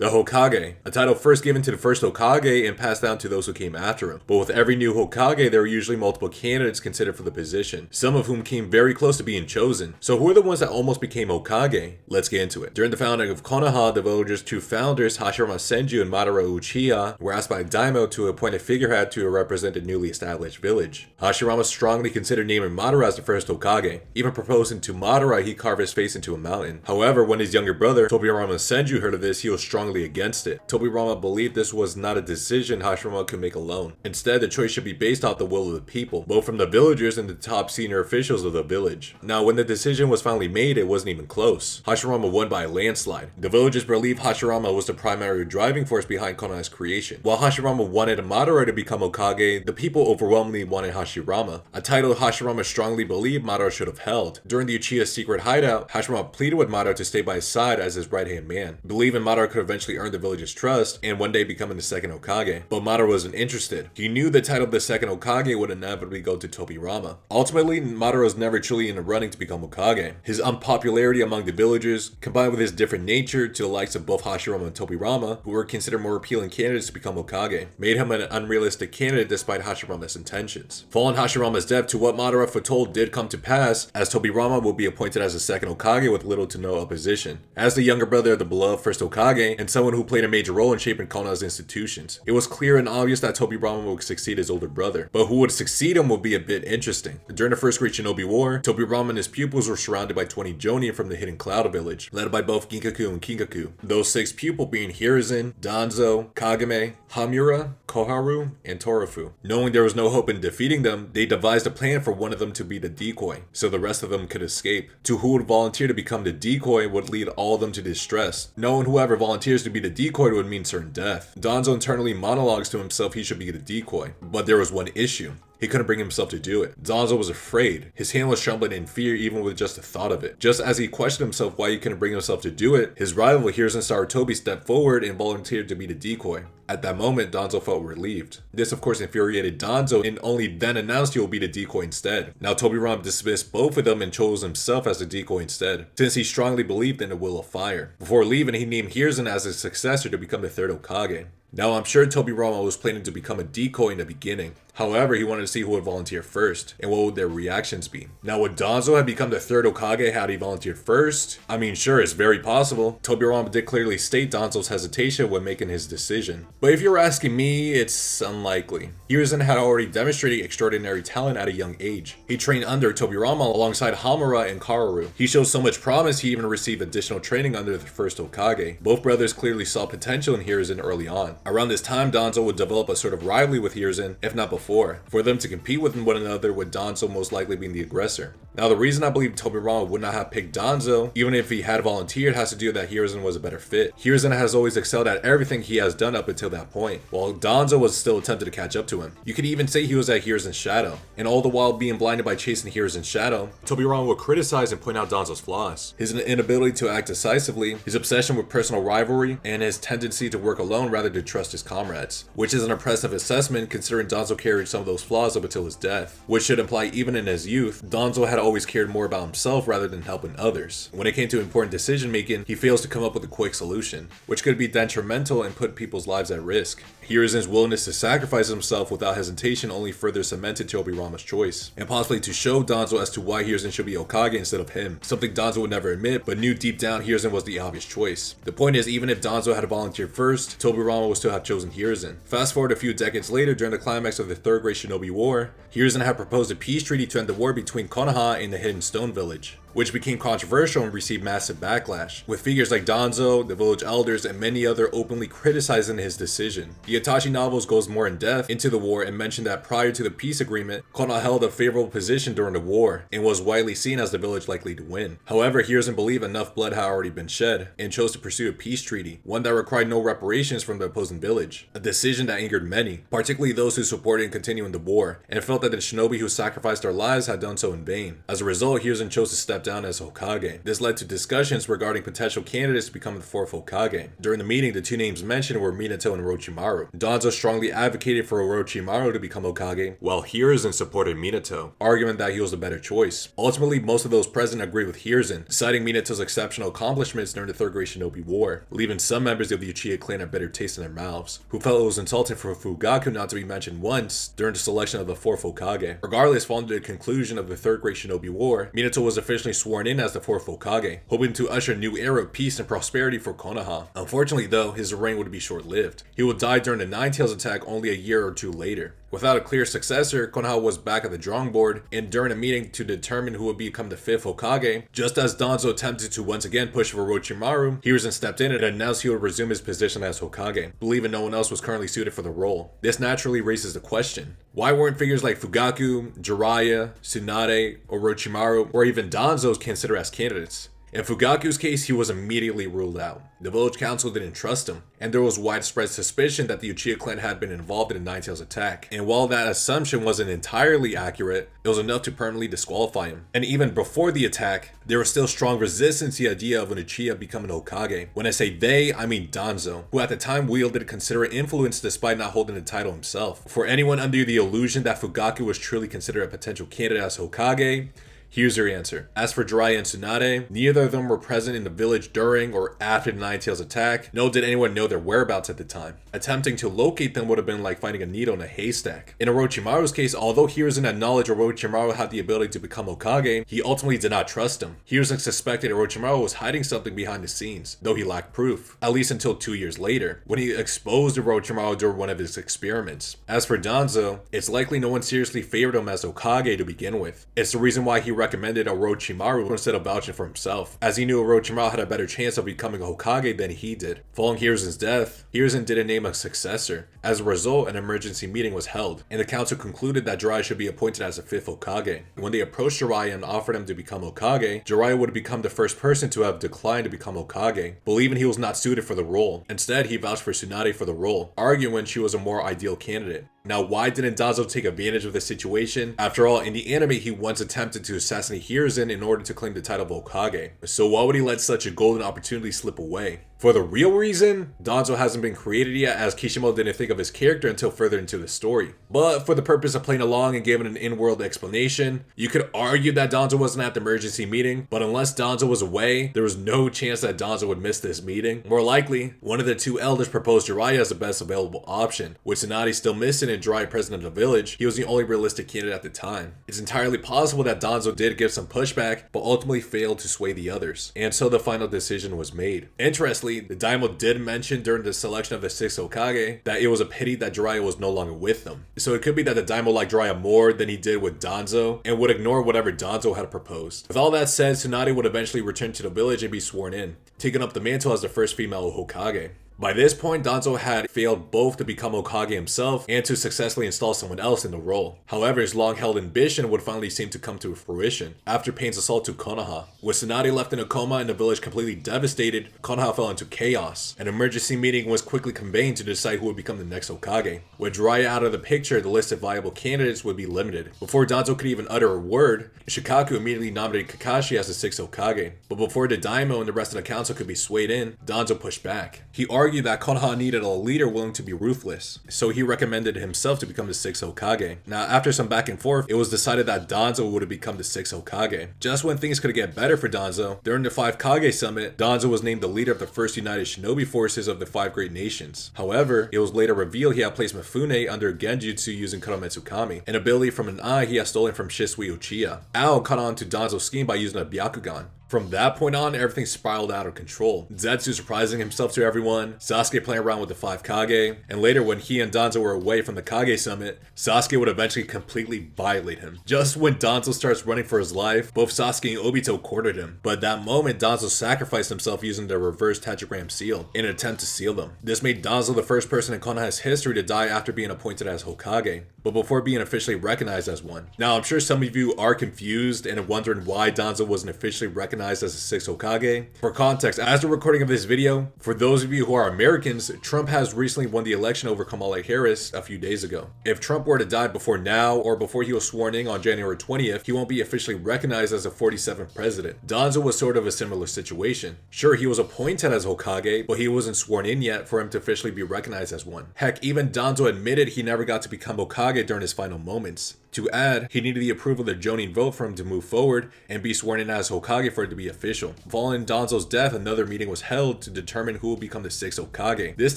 The Hokage, a title first given to the first Hokage and passed down to those who came after him. But with every new Hokage, there were usually multiple candidates considered for the position, some of whom came very close to being chosen. So who are the ones that almost became Hokage? Let's get into it. During the founding of Konoha, the villagers' two founders, Hashirama Senju and Madara Uchiha, were asked by Daimyo to appoint a figurehead to represent the newly established village. Hashirama strongly considered naming Madara as the first Hokage, even proposing to Madara he carve his face into a mountain. However, when his younger brother, Tobirama Senju, heard of this, he was strongly against it. Tobirama believed this was not a decision Hashirama could make alone. Instead, the choice should be based off the will of the people, both from the villagers and the top senior officials of the village. Now, when the decision was finally made, it wasn't even close. Hashirama won by a landslide. The villagers believed Hashirama was the primary driving force behind Konoha's creation. While Hashirama wanted Madara to become Hokage, the people overwhelmingly wanted Hashirama, a title Hashirama strongly believed Madara should have held. During the Uchiha's secret hideout, Hashirama pleaded with Madara to stay by his side as his right-hand man, believing Madara could eventually earn the village's trust and one day becoming the second Hokage. But Madara wasn't interested. He knew the title of the second Hokage would inevitably go to Tobirama. Ultimately, Madara was never truly in the running to become Hokage. His unpopularity among the villagers, combined with his different nature to the likes of both Hashirama and Tobirama, who were considered more appealing candidates to become Hokage, made him an unrealistic candidate despite Hashirama's intentions. Following Hashirama's death, to what Madara foretold did come to pass, as Tobirama would be appointed as the second Hokage with little to no opposition. As the younger brother of the beloved first Hokage, and someone who played a major role in shaping Konoha's institutions, it was clear and obvious that Tobirama would succeed his older brother. But who would succeed him would be a bit interesting. During the First Great Shinobi War, Tobirama and his pupils were surrounded by 20 Jonin from the Hidden Cloud Village, led by both Ginkaku and Kinkaku. Those 6 pupils being Hiruzen, Danzo, Kagame, Hamura, Koharu, and Torafu. Knowing there was no hope in defeating them, they devised a plan for one of them to be the decoy, so the rest of them could escape. To who would volunteer to become the decoy would lead all of them to distress. Knowing whoever volunteers to be the decoy would mean certain death. Danzo internally monologues to himself he should be the decoy, but there was one issue. He couldn't bring himself to do it. Danzo was afraid. His hand was trembling in fear even with just the thought of it. Just as he questioned himself why he couldn't bring himself to do it, his rival Hiruzen Sarutobi stepped forward and volunteered to be the decoy. At that moment, Danzo felt relieved. This of course infuriated Danzo and only then announced he will be the decoy instead. Now Tobirama dismissed both of them and chose himself as the decoy instead, since he strongly believed in the will of fire. Before leaving, he named Hiruzen as his successor to become the third Hokage. Now I'm sure Tobirama was planning to become a decoy in the beginning. However, he wanted to see who would volunteer first, and what would their reactions be. Now would Danzo have become the third Hokage had he volunteered first? I mean, sure, it's very possible. Tobirama did clearly state Danzo's hesitation when making his decision. But if you're asking me, it's unlikely. Hiruzen had already demonstrated extraordinary talent at a young age. He trained under Tobirama alongside Hamura and Kararu. He showed so much promise he even received additional training under the first Hokage. Both brothers clearly saw potential in Hiruzen early on. Around this time, Danzo would develop a sort of rivalry with Hiruzen, if not before, for them to compete with one another, with Danzo most likely being the aggressor. Now the reason I believe Tobirama would not have picked Danzo, even if he had volunteered, has to do with that Hiruzen was a better fit. Hiruzen has always excelled at everything he has done up until that point, while Danzo was still attempting to catch up to him. You could even say he was at Hiruzen's shadow, and all the while being blinded by chasing Hiruzen's shadow, Tobirama would criticize and point out Danzo's flaws. His inability to act decisively, his obsession with personal rivalry, and his tendency to work alone rather than trust his comrades, which is an impressive assessment considering Danzo carried some of those flaws up until his death, which should imply even in his youth, Danzo had always cared more about himself rather than helping others. When it came to important decision making, he fails to come up with a quick solution, which could be detrimental and put people's lives at risk. Hiruzen's willingness to sacrifice himself without hesitation only further cemented Tobirama's choice, and possibly to show Danzo as to why Hiruzen should be Hokage instead of him, something Danzo would never admit, but knew deep down Hiruzen was the obvious choice. The point is, even if Danzo had volunteered first, Tobirama would still have chosen Hiruzen. Fast forward a few decades later, during the climax of the Third Great Shinobi War, Hiruzen had proposed a peace treaty to end the war between Konoha and the Hidden Stone Village, which became controversial and received massive backlash, with figures like Danzo, the village elders, and many other openly criticizing his decision. The Itachi novels goes more in depth into the war and mentioned that prior to the peace agreement, Konoha held a favorable position during the war and was widely seen as the village likely to win. However, Hiruzen believed enough blood had already been shed and chose to pursue a peace treaty, one that required no reparations from the opposing village, a decision that angered many, particularly those who supported continuing the war, and felt that the shinobi who sacrificed their lives had done so in vain. As a result, Hiruzen chose to step step down as Hokage. This led to discussions regarding potential candidates to become the 4th Hokage. During the meeting, the two names mentioned were Minato and Orochimaru. Danzo strongly advocated for Orochimaru to become Hokage, while Hiruzen supported Minato, arguing that he was the better choice. Ultimately, most of those present agreed with Hiruzen, citing Minato's exceptional accomplishments during the Third Great Shinobi War, leaving some members of the Uchiha clan a bitter taste in their mouths, who felt it was insulting for Fugaku not to be mentioned once during the selection of the 4th Hokage. Regardless, following the conclusion of the Third Great Shinobi War, Minato was officially sworn in as the 4th Hokage, hoping to usher a new era of peace and prosperity for Konoha. Unfortunately though, his reign would be short-lived. He would die during the Nine Tails attack only a year or two later. Without a clear successor, Konoha was back at the drawing board, and during a meeting to determine who would become the 5th Hokage, just as Danzo attempted to once again push for Orochimaru, Hiruzen stepped in and announced he would resume his position as Hokage, believing no one else was currently suited for the role. This naturally raises the question: why weren't figures like Fugaku, Jiraiya, Tsunade, Orochimaru, or even Danzo considered as candidates? In Fugaku's case, he was immediately ruled out. The village council didn't trust him, and there was widespread suspicion that the Uchiha clan had been involved in the Nine Tails attack. And while that assumption wasn't entirely accurate, it was enough to permanently disqualify him. And even before the attack, there was still strong resistance to the idea of an Uchiha becoming Hokage. When I say they, I mean Danzo, who at the time wielded considerable influence despite not holding the title himself. For anyone under the illusion that Fugaku was truly considered a potential candidate as Hokage, here's your answer. As for Jiraiya and Tsunade, neither of them were present in the village during or after the Nine Tails attack, nor did anyone know their whereabouts at the time. Attempting to locate them would have been like finding a needle in a haystack. In Orochimaru's case, although Hiruzen acknowledged Orochimaru had the ability to become Hokage, he ultimately did not trust him. Hiruzen suspected Orochimaru was hiding something behind the scenes, though he lacked proof, at least until 2 years later, when he exposed Orochimaru during one of his experiments. As for Danzo, it's likely no one seriously favored him as Hokage to begin with. It's the reason why he recommended Orochimaru instead of vouching for himself, as he knew Orochimaru had a better chance of becoming a Hokage than he did. Following Hiruzen's death, Hiruzen didn't name a successor. As a result, an emergency meeting was held, and the council concluded that Jiraiya should be appointed as the 5th Hokage. When they approached Jiraiya and offered him to become Hokage, Jiraiya would become the first person to have declined to become Hokage, believing he was not suited for the role. Instead, he vouched for Tsunade for the role, arguing she was a more ideal candidate. Now, why didn't Danzo take advantage of the situation? After all, in the anime, he once attempted to assassinate Hiruzen in order to claim the title of Hokage. So why would he let such a golden opportunity slip away? For the real reason, Danzo hasn't been created yet, as Kishimoto didn't think of his character until further into the story. But for the purpose of playing along and giving an in-world explanation, you could argue that Danzo wasn't at the emergency meeting, but unless Danzo was away, there was no chance that Danzo would miss this meeting. More likely, one of the two elders proposed Jiraiya as the best available option. With Tsunade still missing and Jiraiya president of the village, he was the only realistic candidate at the time. It's entirely possible that Danzo did give some pushback, but ultimately failed to sway the others. And so the final decision was made. Interestingly, the Daimyo did mention during the selection of the 6th Hokage that it was a pity that Jiraiya was no longer with them. So it could be that the Daimyo liked Jiraiya more than he did with Danzo, and would ignore whatever Danzo had proposed. With all that said, Tsunade would eventually return to the village and be sworn in, taking up the mantle as the first female Hokage. By this point, Danzo had failed both to become Hokage himself and to successfully install someone else in the role. However, his long-held ambition would finally seem to come to fruition after Pain's assault to Konoha. With Tsunade left in a coma and the village completely devastated, Konoha fell into chaos. An emergency meeting was quickly convened to decide who would become the next Hokage. With Jiraiya out of the picture, the list of viable candidates would be limited. Before Danzo could even utter a word, Shikaku immediately nominated Kakashi as the 6th Hokage. But before the Daimyo and the rest of the council could be swayed in, Danzo pushed back. He argued that Konoha needed a leader willing to be ruthless, so he recommended himself to become the 6th Hokage. Now, after some back and forth, it was decided that Danzo would have become the 6th Hokage. Just when things could get better for Danzo, during the 5 Kage Summit, Danzo was named the leader of the first united shinobi forces of the 5 great nations. However, it was later revealed he had placed Mifune under Genjutsu using Kurometsukami, an ability from an eye he had stolen from Shisui Uchiha. Ao caught on to Danzo's scheme by using a Byakugan. From that point on, everything spiraled out of control. Zetsu surprising himself to everyone, Sasuke playing around with the 5 Kage, and later when he and Danzo were away from the Kage Summit, Sasuke would eventually completely violate him. Just when Danzo starts running for his life, both Sasuke and Obito cornered him, but at that moment Danzo sacrificed himself using the reverse tetragram seal in an attempt to seal them. This made Danzo the first person in Konoha's history to die after being appointed as Hokage, but before being officially recognized as one. Now, I'm sure some of you are confused and wondering why Danzo wasn't officially recognized recognized as the 6th Hokage. For context, as the recording of this video, for those of you who are Americans, Trump has recently won the election over Kamala Harris a few days ago. If Trump were to die before now or before he was sworn in on January 20th, he won't be officially recognized as the 47th president. Danzo was sort of a similar situation. Sure, he was appointed as Hokage, but he wasn't sworn in yet for him to officially be recognized as one. Heck, even Danzo admitted he never got to become Hokage during his final moments. To add, he needed the approval of the Jonin vote for him to move forward and be sworn in as Hokage for it to be official. Following Danzo's death, another meeting was held to determine who would become the 6th Hokage. This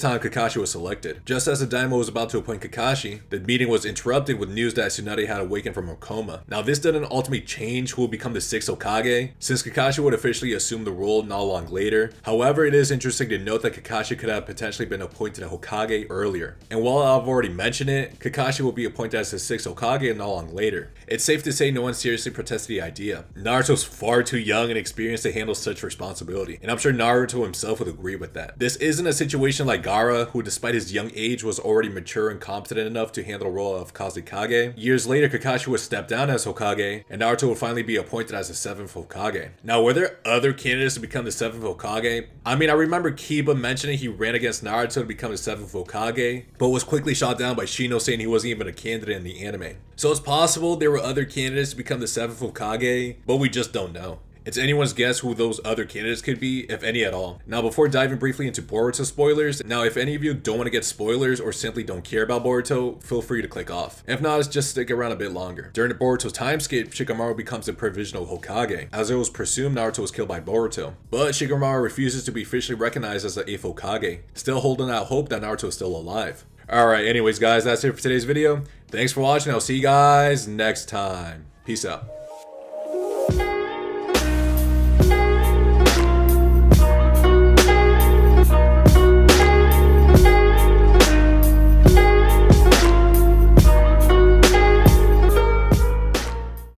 time, Kakashi was selected. Just as the daimyo was about to appoint Kakashi, the meeting was interrupted with news that Tsunade had awakened from her coma. Now, this didn't ultimately change who would become the 6th Hokage, since Kakashi would officially assume the role not long later. However, it is interesting to note that Kakashi could have potentially been appointed a Hokage earlier. And while I've already mentioned it, Kakashi will be appointed as the 6th Hokage not long later. It's safe to say no one seriously protested the idea. Naruto's far too young and experienced to handle such responsibility, and I'm sure Naruto himself would agree with that. This isn't a situation like Gaara, who despite his young age was already mature and competent enough to handle the role of Kazekage. Years later, Kakashi would step down as Hokage, and Naruto would finally be appointed as the 7th Hokage. Now, were there other candidates to become the 7th Hokage? I mean, I remember Kiba mentioning he ran against Naruto to become the 7th Hokage, but was quickly shot down by Shino saying he wasn't even a candidate in the anime. So it's possible there were other candidates to become the 7th Hokage, but we just don't know. It's anyone's guess who those other candidates could be, if any at all. Now, before diving briefly into Boruto spoilers, now if any of you don't want to get spoilers or simply don't care about Boruto, feel free to click off. If not, just stick around a bit longer. During the Boruto's time skip, Shikamaru becomes the provisional Hokage, as it was presumed Naruto was killed by Boruto. But Shikamaru refuses to be officially recognized as the 8th Hokage, still holding out hope that Naruto is still alive. Alright, anyways guys, that's it for today's video. Thanks for watching, I'll see you guys next time. Peace out.